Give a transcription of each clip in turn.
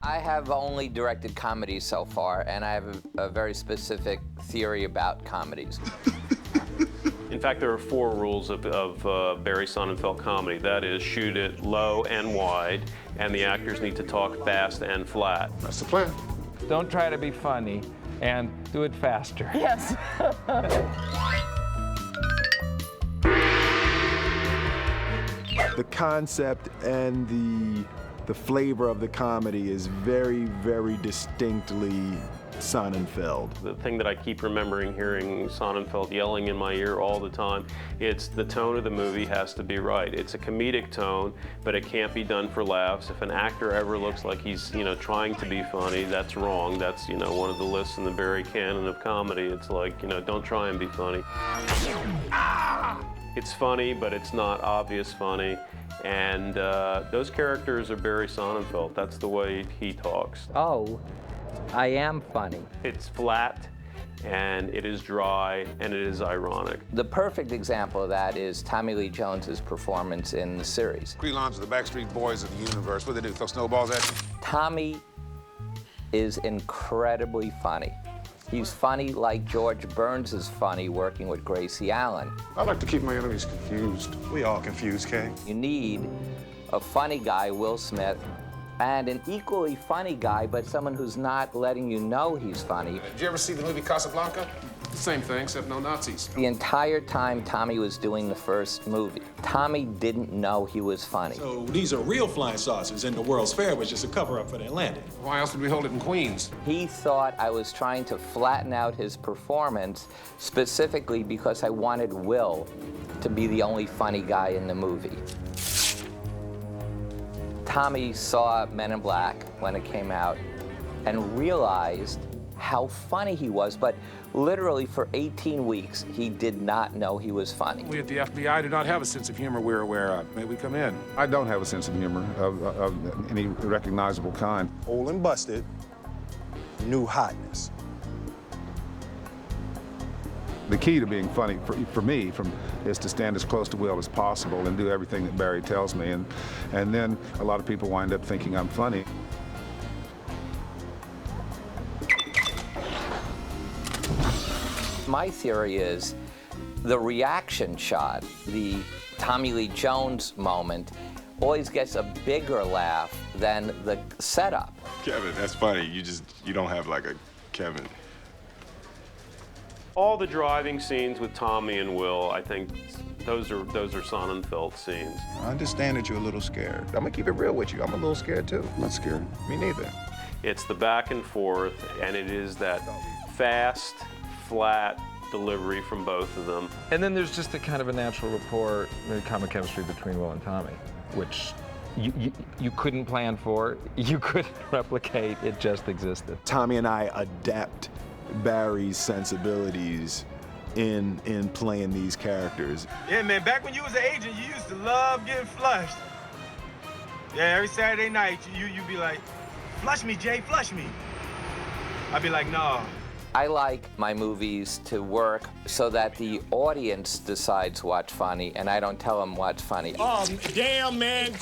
I have only directed comedies so far, and I have a very specific theory about comedies. In fact, there are 4 rules of Barry Sonnenfeld comedy. That is, shoot it low and wide, and the actors need to talk fast and flat. That's the plan. Don't try to be funny, and do it faster. Yes. The concept and the flavor of the comedy is very, very distinctly Sonnenfeld. The thing that I keep remembering hearing Sonnenfeld yelling in my ear all the time, it's the tone of the movie has to be right. It's a comedic tone, but it can't be done for laughs. If an actor ever looks like he's, trying to be funny, that's wrong. That's, one of the lists in the Barry canon of comedy. It's like, don't try and be funny. It's funny, but it's not obvious funny. And those characters are Barry Sonnenfeld. That's the way he talks. Oh, I am funny. It's flat, and it is dry, and it is ironic. The perfect example of that is Tommy Lee Jones's performance in the series. Three lines of the Backstreet Boys of the universe. What do they do, throw snowballs at you? Tommy is incredibly funny. He's funny like George Burns is funny working with Gracie Allen. I like to keep my enemies confused. We all confused, Kay. You need a funny guy, Will Smith, and an equally funny guy, but someone who's not letting you know he's funny. Did you ever see the movie Casablanca? Same thing, except no Nazis. The entire time Tommy was doing the first movie, Tommy didn't know he was funny. So these are real flying saucers, and the World's Fair was just a cover-up for their landing. Why else would we hold it in Queens? He thought I was trying to flatten out his performance specifically because I wanted Will to be the only funny guy in the movie. Tommy saw Men in Black when it came out and realized how funny he was, but literally for 18 weeks, he did not know he was funny. We at the FBI do not have a sense of humor we're aware of. May we come in? I don't have a sense of humor of any recognizable kind. Old and busted, new hotness. The key to being funny, for me, is to stand as close to Will as possible and do everything that Barry tells me. And then a lot of people wind up thinking I'm funny. My theory is the reaction shot, the Tommy Lee Jones moment, always gets a bigger laugh than the setup. Kevin, that's funny. You don't have like a Kevin. All the driving scenes with Tommy and Will, I think those are Sonnenfeld scenes. I understand that you're a little scared. I'm gonna keep it real with you. I'm a little scared too. I'm not scared. Me neither. It's the back and forth, and it is that fast, flat delivery from both of them. And then there's just a kind of a natural rapport, comic chemistry between Will and Tommy, which you couldn't plan for, you couldn't replicate, it just existed. Tommy and I adapt Barry's sensibilities in playing these characters. Yeah, man, back when you was an agent, you used to love getting flushed. Yeah, every Saturday night, you'd be like, flush me, Jay, flush me. I'd be like, no. I like my movies to work so that the audience decides what's funny, and I don't tell them what's funny. Oh, damn, man,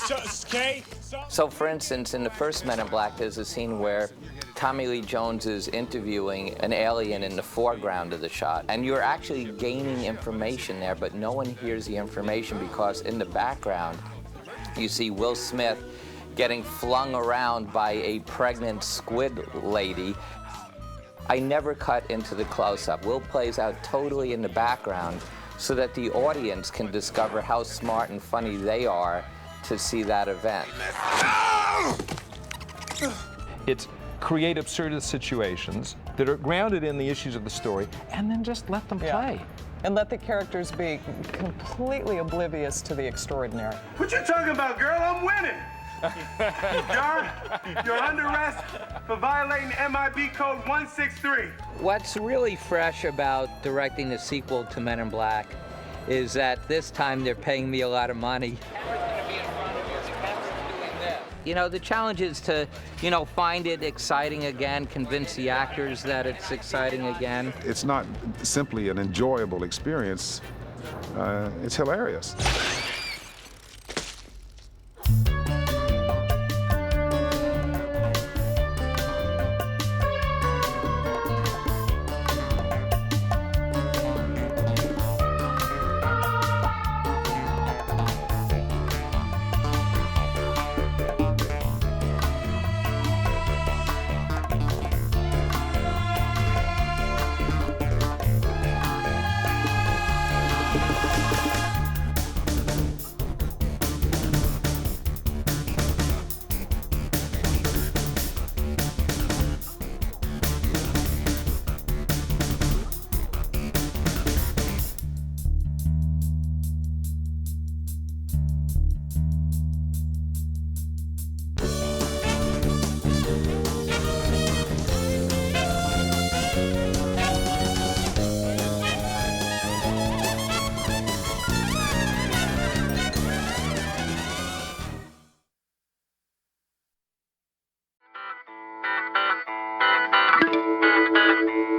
Kay. So, for instance, in the first Men in Black, there's a scene where Tommy Lee Jones is interviewing an alien in the foreground of the shot, and you're actually gaining information there, but no one hears the information because in the background, you see Will Smith getting flung around by a pregnant squid lady. I never cut into the close-up. Will plays out totally in the background so that the audience can discover how smart and funny they are to see that event. It's create absurd situations that are grounded in the issues of the story, and then just let them play. And let the characters be completely oblivious to the extraordinary. What you talking about, girl? I'm winning. You're under arrest for violating MIB Code 163. What's really fresh about directing the sequel to Men in Black is that this time they're paying me a lot of money. You know, the challenge is to, find it exciting again, convince the actors that it's exciting again. It's not simply an enjoyable experience, it's hilarious. Bye.